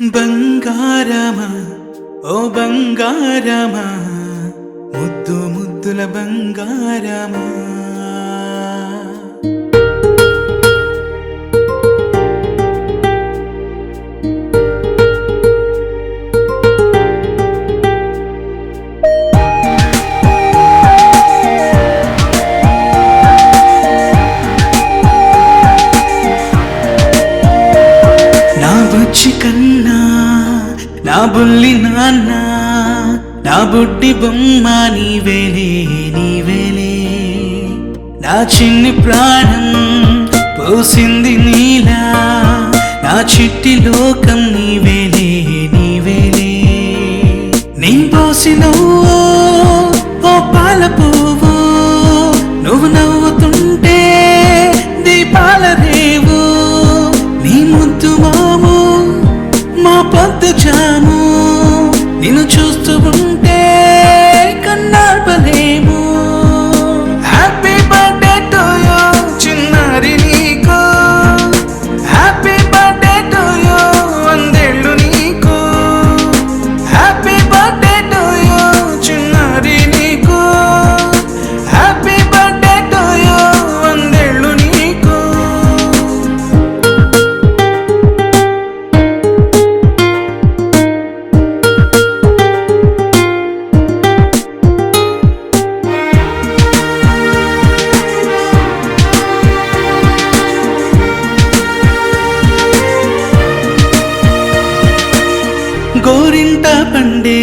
బంగారమా ఓ బంగారమా ముద్దు ముద్దుల బంగారమా నా బుచ్చి కన్నా నా బుల్లి నాన్న నా బుడ్డి బొమ్మ నీవేలే నీవేలే నా చిన్ని ప్రాణం పోసింది నీలా నా చిట్టి లోకం నీవేలే నీవేలే నీ పోసినవో ఓ పాల పువ్వు నువ్వు నవ్వుతుంటే దీపాల రేవు నీ ముద్దు మాము మా పొద్దు జాము నిన్ను చూస్తూ ఉంటే కన్నార్పలేము. హ్యాపీ బర్త్డే టు యూ చిన్నారి నీకు, హ్యాపీ బర్త్డే టు యూ వందేళ్ళు నీకు, హ్యాపీ బర్త్డే టు యూ చిన్నారి నీకు, హ్యాపీ బర్త్డే టు యూ వందేళ్ళు నీకు. గోరింట పండే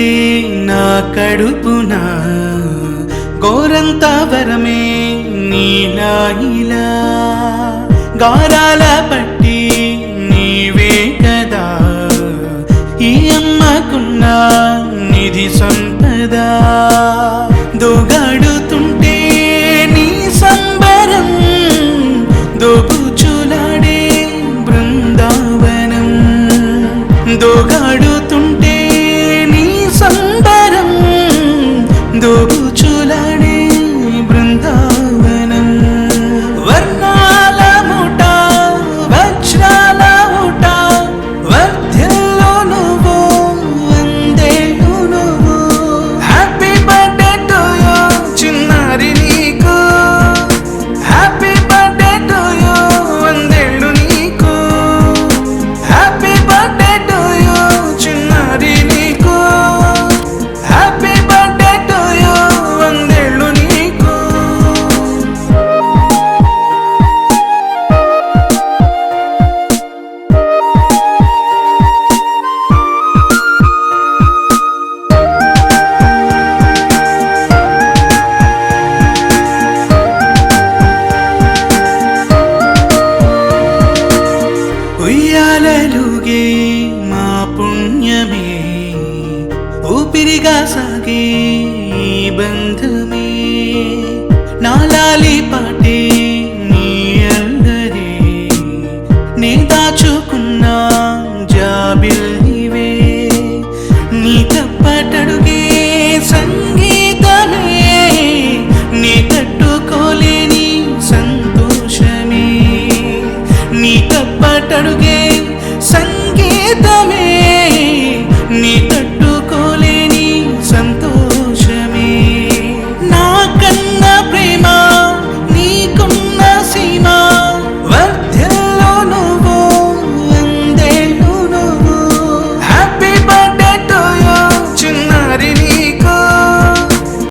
నా కడుపున గోరంత వరమే నీలా ఇలా గారాల పట్టి నీవే కదా ఈ అమ్మకున్న నిధి సంపద దోగాడుతుంటే నీ సంబరం దోబుచులాడే బృందావనం దోగాడుతుంటే నీ సంబరం దోబుచులాడే బృందావనం వర్ణాల ముఠ వజ్రాల ఊట వర్ధిల్లు నువ్వు వందేళ్ళు నువ్వు. హ్యాపీ బర్త్డే టు యూ చిన్నారి నీకు, హ్యాపీ బర్త్డే టు యూ వందేళ్ళు నీకు, హ్యాపీ బర్త్డే టు యూ చిన్నారి నీకు, హ్యాపీ బర్త్డే టు యూ వందేళ్ళు నీకు. ఉయ్యాలలుగే మా పుణ్యమే ఊపిరిగా సాగే ఈ బంధమే నాలాలి పాటే నీ అల్లరే నే దాచుకున్న జాబిల్లివే నీ తప్పటడుగే సంగీతమే నీ తట్టుకోలేని సంతోషమే నీ తప్పటడుగే సంగీతమే